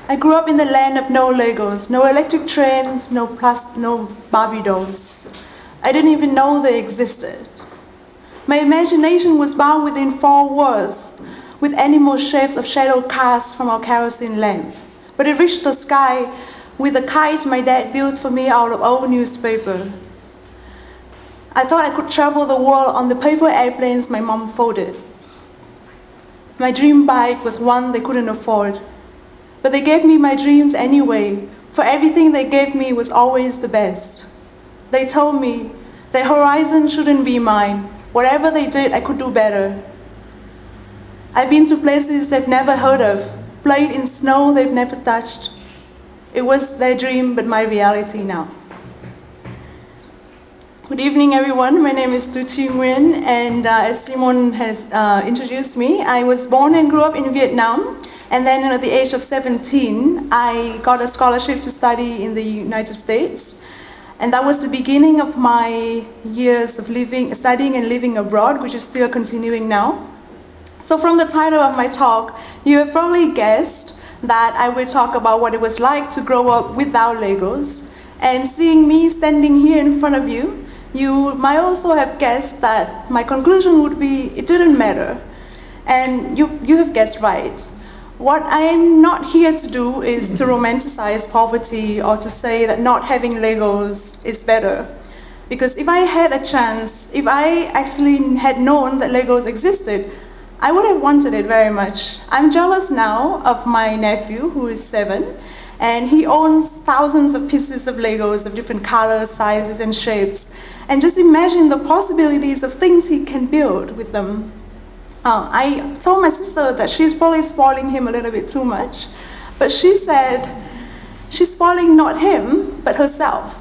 I grew up in the land of no Legos, no electric trains, no Barbie dolls. I didn't even know they existed. My imagination was bound within four walls, with animal shapes of shadow cast from our kerosene lamp. But it reached the sky with a kite my dad built for me out of old newspaper. I thought I could travel the world on the paper airplanes my mom folded. My dream bike was one they couldn't afford. But they gave me my dreams anyway, for everything they gave me was always the best. They told me their horizon shouldn't be mine. Whatever they did, I could do better. I've been to places they've never heard of, played in snow they've never touched. It was their dream, but my reality now. Good evening, everyone. My name is Chi Nguyen, and as Simon has introduced me, I was born and grew up in Vietnam. And then at the age of 17, I got a scholarship to study in the United States. And that was the beginning of my years of studying and living abroad, which is still continuing now. So from the title of my talk, you have probably guessed that I will talk about what it was like to grow up without Legos. And seeing me standing here in front of you, you might also have guessed that my conclusion would be it didn't matter. And you have guessed right. What I am not here to do is to romanticize poverty or to say that not having Legos is better. Because if I had a chance, if I actually had known that Legos existed, I would have wanted it very much. I'm jealous now of my nephew, who is 7, and he owns thousands of pieces of Legos of different colors, sizes, and shapes. And just imagine the possibilities of things he can build with them. I told my sister that she's probably spoiling him a little bit too much, but she said she's spoiling not him, but herself.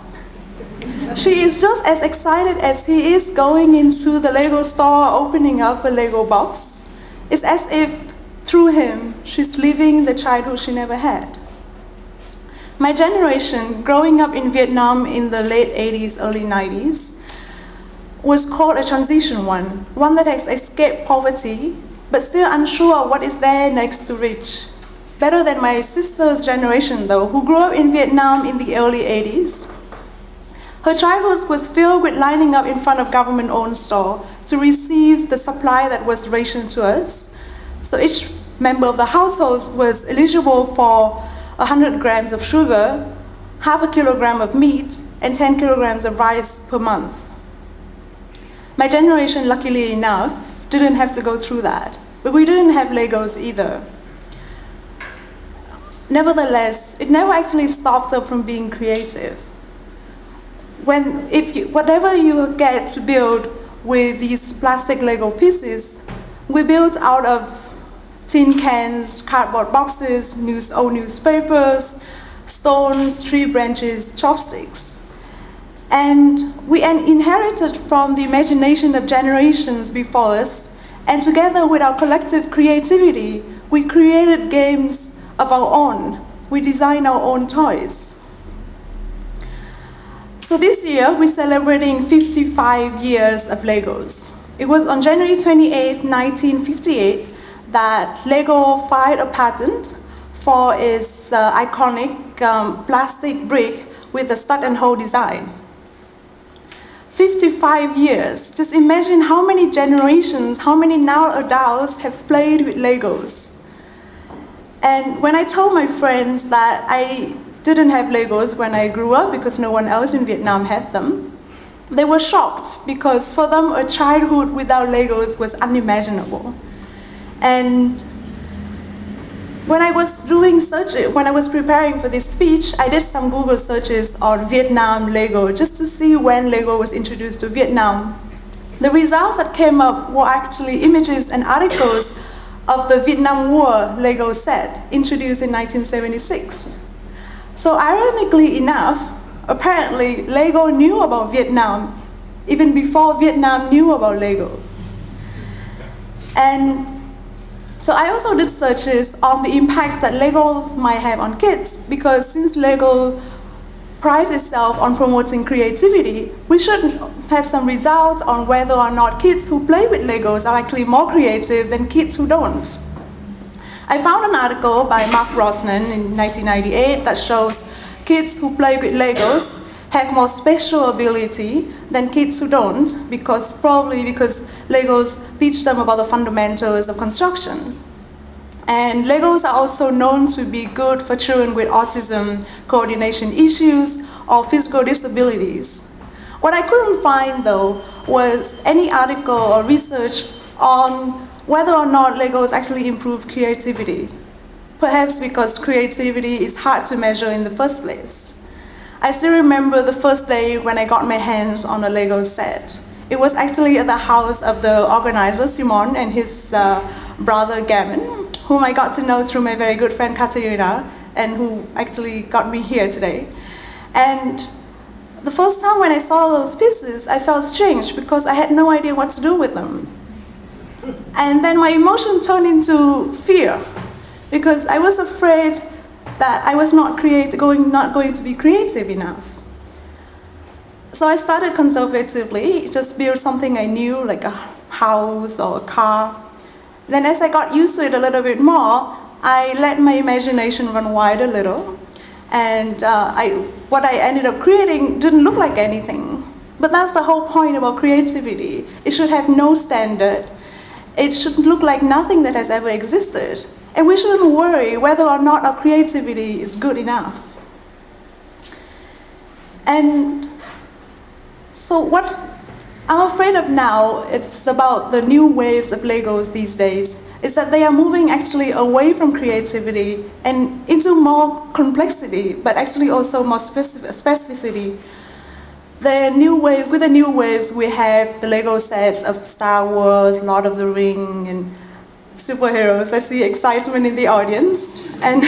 She is just as excited as he is going into the Lego store, opening up a Lego box. It's as if, through him, she's living the childhood she never had. My generation, growing up in Vietnam in the late 80s, early 90s, was called a transition one that has escaped poverty, but still unsure what is there next to reach. Better than my sister's generation, though, who grew up in Vietnam in the early 80s. Her childhood was filled with lining up in front of government-owned store to receive the supply that was rationed to us. So each member of the household was eligible for 100 grams of sugar, half a kilogram of meat, and 10 kilograms of rice per month. My generation, luckily enough, didn't have to go through that, but we didn't have Legos either. Nevertheless, it never actually stopped us from being creative. Whatever you get to build with these plastic Lego pieces, we built out of tin cans, cardboard boxes, old newspapers, stones, tree branches, chopsticks. And we inherited from the imagination of generations before us, and together with our collective creativity, we created games of our own. We designed our own toys. So this year, we're celebrating 55 years of Legos. It was on January 28, 1958, that Lego filed a patent for its iconic plastic brick with the stud and hole design. 55 years. Just imagine how many generations, how many now adults have played with Legos. And when I told my friends that I didn't have Legos when I grew up because no one else in Vietnam had them, they were shocked because for them a childhood without Legos was unimaginable. And when I was preparing for this speech, I did some Google searches on Vietnam Lego just to see when Lego was introduced to Vietnam. The results that came up were actually images and articles of the Vietnam War Lego set introduced in 1976. So ironically enough, apparently Lego knew about Vietnam even before Vietnam knew about Legos. And so I also did searches on the impact that Legos might have on kids, because since Lego prides itself on promoting creativity, we should have some results on whether or not kids who play with Legos are actually more creative than kids who don't. I found an article by Mark Brosnan in 1998 that shows kids who play with Legos have more spatial ability than kids who don't, probably because Legos teach them about the fundamentals of construction. And Legos are also known to be good for children with autism, coordination issues, or physical disabilities. What I couldn't find, though, was any article or research on whether or not Legos actually improve creativity. Perhaps because creativity is hard to measure in the first place. I still remember the first day when I got my hands on a Lego set. It was actually at the house of the organizer, Simon, and his brother, Gavin, whom I got to know through my very good friend, Katerina, and who actually got me here today. And the first time when I saw those pieces, I felt strange because I had no idea what to do with them. And then my emotion turned into fear because I was afraid that I was not going to be creative enough. So I started conservatively, just build something I knew, like a house or a car. Then as I got used to it a little bit more, I let my imagination run wild a little. And what I ended up creating didn't look like anything. But that's the whole point about creativity. It should have no standard. It should look like nothing that has ever existed. And we shouldn't worry whether or not our creativity is good enough. And so what I'm afraid of now, it's about the new waves of Legos these days, is that they are moving actually away from creativity and into more complexity, but actually also more specificity. With the new waves, we have the Lego sets of Star Wars, Lord of the Rings, and superheroes. I see excitement in the audience. And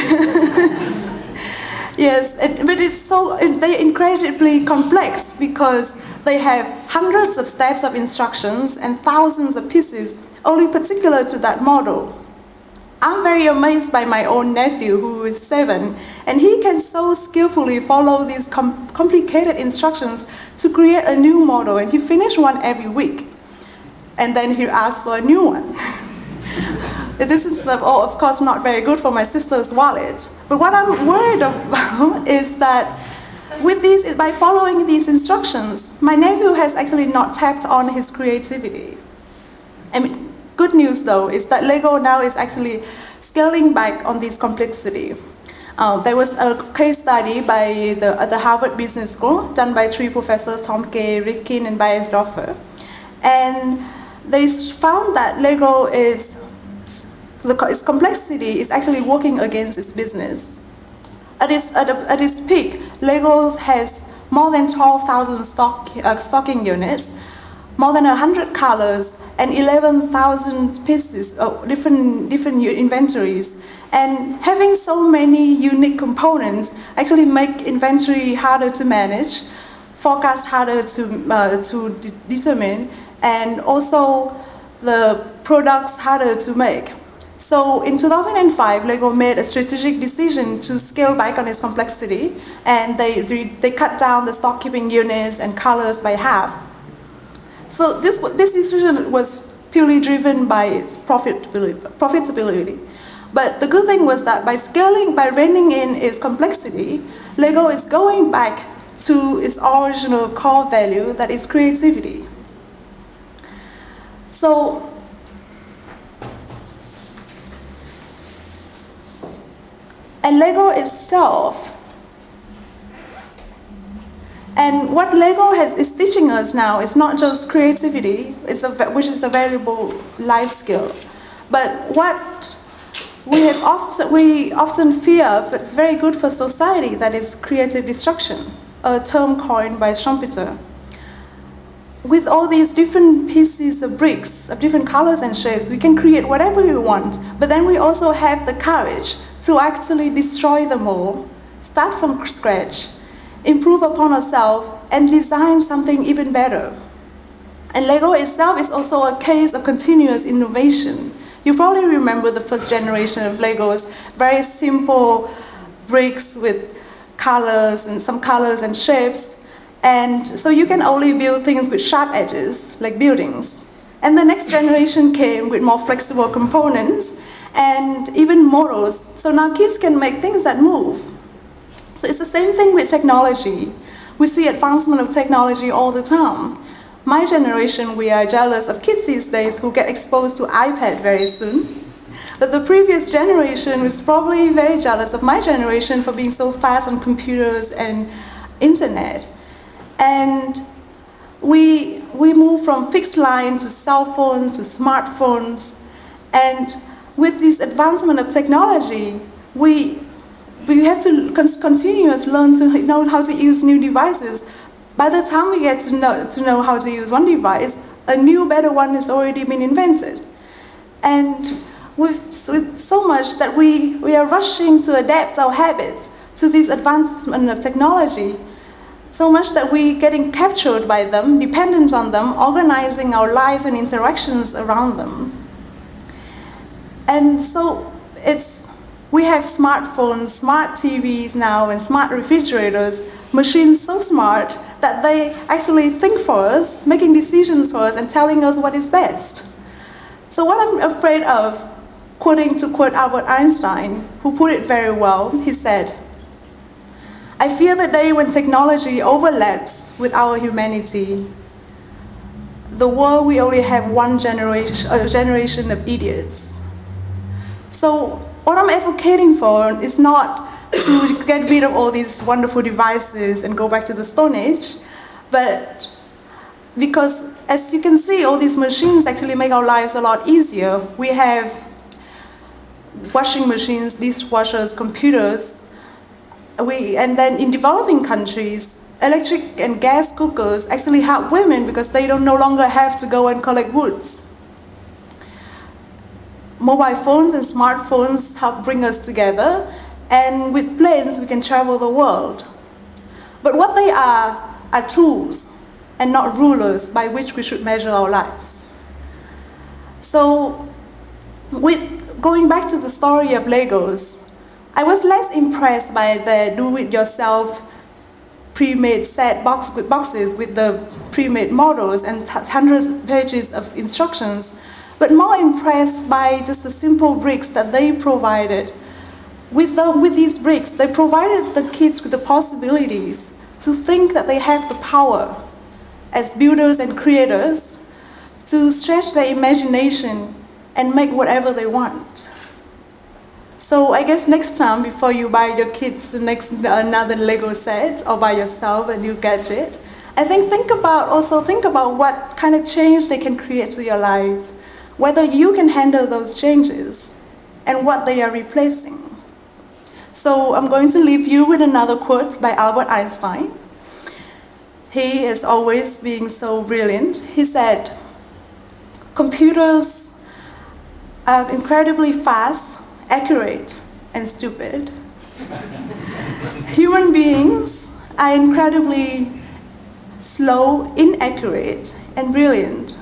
yes, but they're incredibly complex because they have hundreds of steps of instructions and thousands of pieces only particular to that model. I'm very amazed by my own nephew, who is 7, and he can so skillfully follow these complicated instructions to create a new model, and he finishes one every week. And then he asks for a new one. This is, of course, not very good for my sister's wallet. But what I'm worried about is that by following these instructions, my nephew has actually not tapped on his creativity. I mean, good news, though, is that Lego now is actually scaling back on this complexity. There was a case study at the Harvard Business School done by 3 professors, Tomke, Rifkin, and Beiersdorfer. And they found that Lego its complexity is actually working against its business. At its peak, Lego has more than 12,000 stocking units, more than 100 colors, and 11,000 pieces of different inventories. And having so many unique components actually make inventory harder to manage, forecast harder to determine, and also the products harder to make. So in 2005, Lego made a strategic decision to scale back on its complexity, and they cut down the stock keeping units and colors by half. So this decision was purely driven by its profitability. But the good thing was that by reining in its complexity, Lego is going back to its original core value, that is creativity. So, and Lego itself, and what Lego is teaching us now is not just creativity, which is a valuable life skill, but what we often fear, but it's very good for society, that is creative destruction, a term coined by Schumpeter. With all these different pieces of bricks of different colors and shapes, we can create whatever we want, but then we also have the courage to actually destroy them all, start from scratch, improve upon ourselves, and design something even better. And Lego itself is also a case of continuous innovation. You probably remember the first generation of Legos, very simple bricks with colors and shapes. And so you can only build things with sharp edges, like buildings. And the next generation came with more flexible components, and even models. So now kids can make things that move. So it's the same thing with technology. We see advancement of technology all the time. My generation, we are jealous of kids these days who get exposed to iPad very soon. But the previous generation was probably very jealous of my generation for being so fast on computers and internet. And we move from fixed line to cell phones to smartphones. And with this advancement of technology, we have to continuously learn to know how to use new devices. By the time we get to know how to use one device, a new, better one has already been invented. And with so much that we are rushing to adapt our habits to this advancement of technology, so much that we're getting captured by them, dependent on them, organizing our lives and interactions around them. And so we have smartphones, smart TVs now, and smart refrigerators, machines so smart that they actually think for us, making decisions for us and telling us what is best. So what I'm afraid of, to quote Albert Einstein, who put it very well, he said, "I fear the day when technology overlaps with our humanity. The world will only have one generation of idiots." So what I'm advocating for is not to get rid of all these wonderful devices and go back to the Stone Age, but because, as you can see, all these machines actually make our lives a lot easier. We have washing machines, dishwashers, computers. And then in developing countries, electric and gas cookers actually help women because they no longer have to go and collect woods. Mobile phones and smartphones help bring us together, and with planes we can travel the world. But what they are tools and not rulers by which we should measure our lives. So, going back to the story of Legos, I was less impressed by the do-it-yourself pre-made set boxes with the pre-made models and hundreds of pages of instructions, but more impressed by just the simple bricks that they provided. With these bricks, they provided the kids with the possibilities to think that they have the power as builders and creators to stretch their imagination and make whatever they want. So I guess next time, before you buy your kids another Lego set or buy yourself a new gadget, I think about what kind of change they can create to your life, whether you can handle those changes, and what they are replacing. So I'm going to leave you with another quote by Albert Einstein. He is always being so brilliant. He said, "Computers are incredibly fast, accurate, and stupid. Human beings are incredibly slow, inaccurate, and brilliant.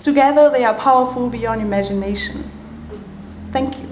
Together they are powerful beyond imagination." Thank you.